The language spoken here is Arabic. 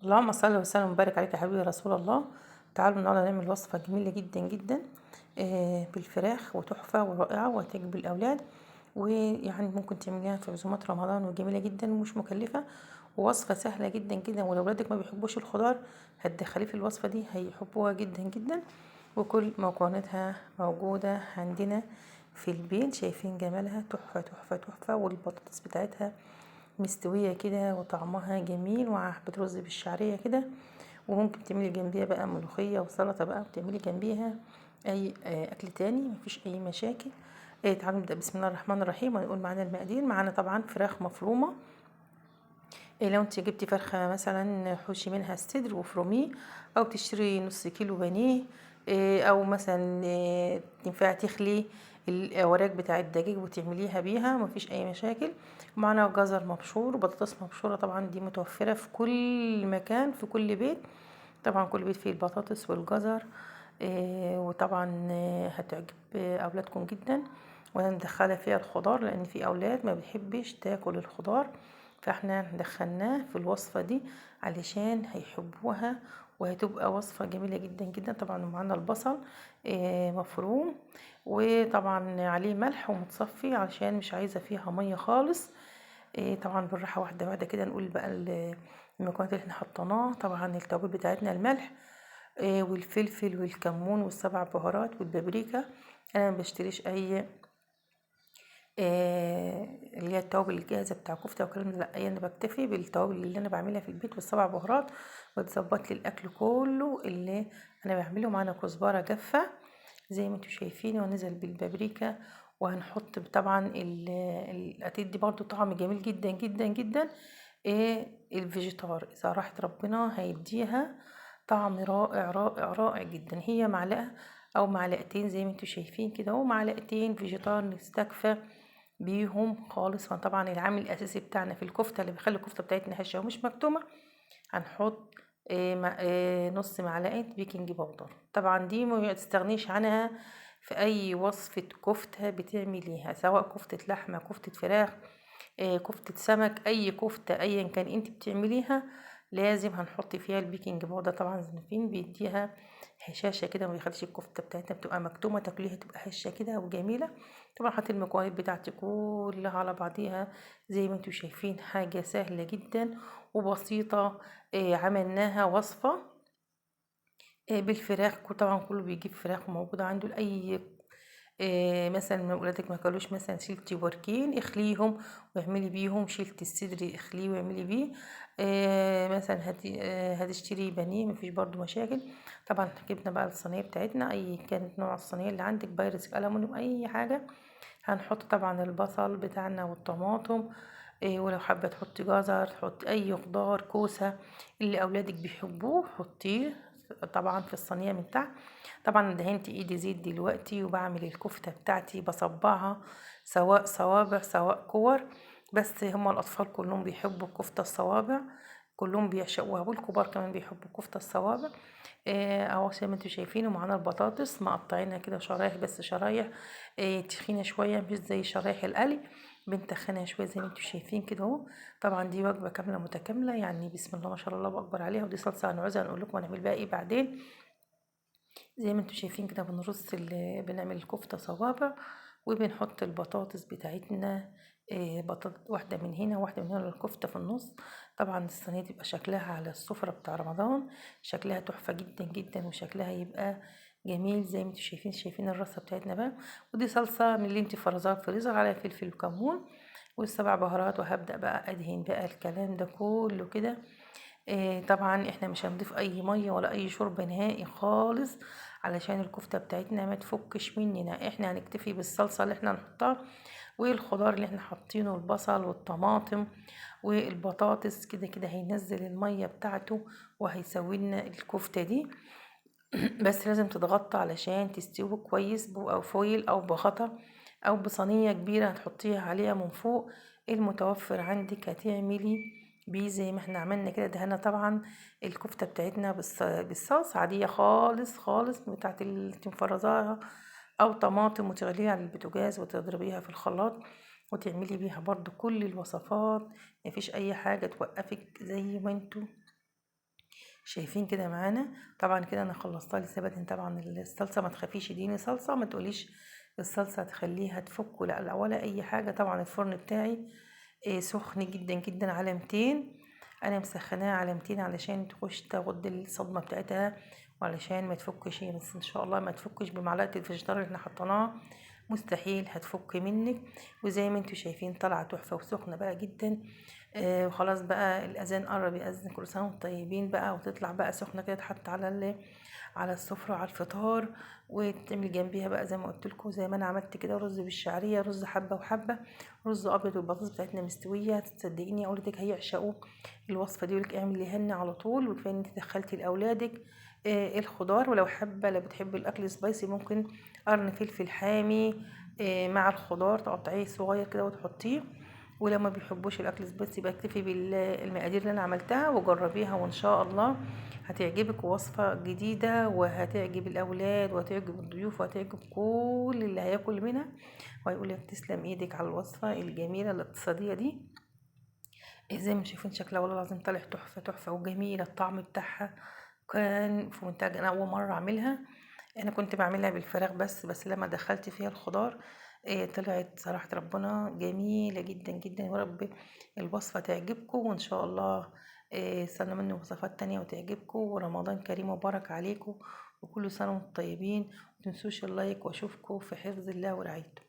اللهم صل وسلم وبارك عليك يا حبيبي رسول الله. تعالوا النهارده نعمل وصفة جميلة جدا جدا بالفراخ، وتحفة ورائعة وهتعجب الأولاد. ويعني ممكن تعمليها في عزومات رمضان، وجميلة جدا ومش مكلفة، ووصفة سهلة جدا جدا. ولو ولادك ما بيحبوش الخضار هتدخليه في الوصفة دي هيحبوها جدا جدا. وكل مكوناتها موجودة عندنا في البيت. شايفين جمالها؟ تحفة تحفة تحفة. والبطاطس بتاعتها مستوية كده وطعمها جميل، ومع حبة رز بالشعرية كده. وممكن تعملي جنبيها بقى ملوخية وسلطة بقى، وتعملي جنبيها أي أكل تاني، مفيش أي مشاكل. تعالوا نبدأ. بسم الله الرحمن الرحيم. ونقول معانا المقادير. معانا طبعا فراخ مفرومة. لو انت جبتي فرخة مثلا حوشي منها الصدر وفروميه، أو تشتري نص كيلو بانيه. أو مثلا تنفع تخلي الأوراق بتاع الدجاج وتعمليها بيها، مفيش أي مشاكل. معانا جزر مبشور وبطاطس مبشورة، طبعا دي متوفرة في كل مكان في كل بيت. طبعا كل بيت فيه البطاطس والجزر. وطبعا هتعجب أولادكم جدا. وانا مدخلة فيها الخضار لأن في أولاد ما بتحبش تاكل الخضار، فاحنا دخلناه في الوصفة دي علشان هيحبوها، وهتبقى وصفة جميلة جدا جدا. طبعا معانا البصل مفروم، وطبعا عليه ملح ومتصفي علشان مش عايزة فيها مية خالص. طبعا بالراحة، واحدة واحدة كده. نقول بقى المكونات اللي احنا حطيناها. طبعا التوابل بتاعتنا الملح والفلفل والكمون والسبع بهارات والبابريكا. انا ما بشتريش اي اللي هي التوابل الجاهزه بتاع كفته والكلام ده، لا انا بكتفي بالتوابل اللي انا بعملها في البيت والسبع بهارات، وتظبط لي الاكل كله اللي انا بعمله. معانا كزبره جافه زي ما انتم شايفين، وننزل بالبابريكا. وهنحط طبعا هتدي برضو طعم جميل جدا جدا جدا. الفيجيتار اذا راحت ربنا هيديها طعم رائع رائع رائع جدا. هي معلقه او معلقتين زي ما انتم شايفين كده، ومعلقتين فيجيتار نستكفى بيهم خالص. فطبعا العامل الاساسي بتاعنا في الكفته اللي بيخلي الكفته بتاعتنا هشه ومش مكتومه، هنحط نص معلقه بيكنج باودر. طبعا دي ما تستغنيش عنها في اي وصفه كفته بتعمليها، سواء كفته لحمه، كفته فراخ، كفتة سمك، اي كفتة ايا كان انت بتعمليها لازم هنحط فيها البيكنج باودر. طبعا زنفين بيديها هشاشة كده، ما بيخليش الكفتة بتاعتنا بتبقى مكتومة، تاكليها تبقى هشة كده وجميلة. طبعا حط المكونات بتاعتي كلها على بعضيها زي ما انتوا شايفين. حاجة سهلة جدا وبسيطة. عملناها وصفة بالفراخ. طبعا كله بيجيب فراخ موجودة عنده لأي مثلا من ولادك ما كلوش، مثلا شيلتي وركين اخليهم واعملي بيهم، شيلتي الصدر اخليه واعملي بيه. مثلا هتشتري بانيه مفيش برضو مشاكل. طبعا جبنا بقى الصينيه بتاعتنا، اي كانت نوع الصينيه اللي عندك، بايركس الومنيوم اي حاجه. هنحط طبعا البصل بتاعنا والطماطم. ولو حابه تحطي جزر، تحطي اي خضار، كوسه اللي اولادك بيحبوه حطيه طبعا في الصينيه من تحت. طبعا دهنت ايدي زيت دلوقتي، وبعمل الكفتة بتاعتي بصبعها، سواء صوابع سواء كور. بس هما الاطفال كلهم بيحبوا الكفتة الصوابع، كلهم بيعشقوها، والكبار كمان بيحبوا الكفتة الصوابع. اهو زي ما انتوا شايفين. ومعانا البطاطس مقطعينها كده شرايح، بس شرايح تخينة شوية مش زي شرايح القلي، بنتخنها شوية زي ما انتوا شايفين كده اهو. طبعا دي وجبة كاملة متكاملة، يعني بسم الله ما شاء الله اكبر عليها. ودي صلصة هنعوزها نقول لكم هنعمل بقى ايه بعدين. زي ما انتوا شايفين كده بنرص بنعمل الكفتة صوابع، وبنحط البطاطس بتاعتنا بطاطس واحدة من هنا واحدة من هنا، الكفتة في النص. طبعا الصينية تبقى شكلها على السفرة بتاع رمضان شكلها تحفة جدا جدا، وشكلها يبقى جميل زي ما انتوا شايفين. شايفين الرصة بتاعتنا بقى. ودي صلصة من اللي انت فرزها في الفريزر، على فلفل وكمون والسبع بهارات. وهبدأ بقى ادهن بقى الكلام ده كله كده. طبعا احنا مش هنضيف اي ميه ولا اي شوربه نهائي خالص، علشان الكفته بتاعتنا ما تفكش مننا. احنا هنكتفي بالصلصه اللي احنا هنحطها، والخضار اللي احنا حاطينه، البصل والطماطم والبطاطس كده كده هينزل الميه بتاعته وهيسوي لنا الكفته دي. بس لازم تتغطى علشان تستوي كويس، او فويل او بغطا او بصينيه كبيره هتحطيها عليها من فوق. المتوفر عندك هتعملي بيه زي ما احنا عملنا كده. دهنا طبعا الكفته بتاعتنا بالصلصه عاديه خالص خالص بتاعت اللي انت مفرزاها، او طماطم وتغليها على البوتاجاز وتضربيها في الخلاط وتعملي بيها برضو كل الوصفات. مفيش اي حاجه توقفك زي ما انتوا شايفين كده معانا. طبعا كده انا خلصتها لسه بدهن طبعا الصلصه. ما تخافيش اديني صلصه، ما تقوليش الصلصه هتخليها تفك، لا ولا اي حاجه. طبعا الفرن بتاعي سخن جدا جدا على 200. انا مسخناه على 200 علشان تخش تاخد الصدمه بتاعتها، وعلشان ما تفكش هي. بس ان شاء الله ما تفكش بمعلقه الفيجيتار اللي احنا حطيناها، مستحيل هتفك منك. وزي ما انتوا شايفين طالعه تحفه وسخنه بقى جدا. وخلاص بقى الاذان قرب يأذن، كل سنه وانتم طيبين بقى. وتطلع بقى سخنه كده تحط على السفرة على الفطار. وتعمل جنبيها بقى زي ما قلت لكم، زي ما انا عملت كده، رز بالشعريه، رز حبه وحبه، رز ابيض، والبطاطس بتاعتنا مستويه. تصدقيني اولادك هيعشقوا الوصفه دي، يقولك اعملي هنا على طول. وكفايه ان انت دخلتي لاولادك الخضار. ولو حابه، لو بتحبي الاكل سبايسي، ممكن قرن فلفل حامي مع الخضار، تقطعيه صغير كده وتحطيه. ولو ما بيحبوش الاكل سبايسي يبقى اكتفي بالمقادير اللي انا عملتها وجربيها، وان شاء الله هتعجبك. وصفة جديدة وهتعجب الأولاد وهتعجب الضيوف وهتعجب كل اللي هياكل منها، وهيقولك تسلم ايدك على الوصفة الجميلة الاقتصادية دي. زي ما شايفين شكلها والله العظيم طلع تحفة تحفة وجميلة. الطعم بتاعها كان في منتهى. أنا أول مرة أعملها. أنا كنت بعملها بالفراخ بس لما دخلت فيها الخضار طلعت صراحة ربنا جميلة جدا جدا. ورب الوصفة تعجبكم، وإن شاء الله استنى مني وصفات تانية وتعجبكم. ورمضان كريم وبارك عليكم، وكل سنة وانتم طيبين. متنسوش اللايك، واشوفكم في حفظ الله ورعايته.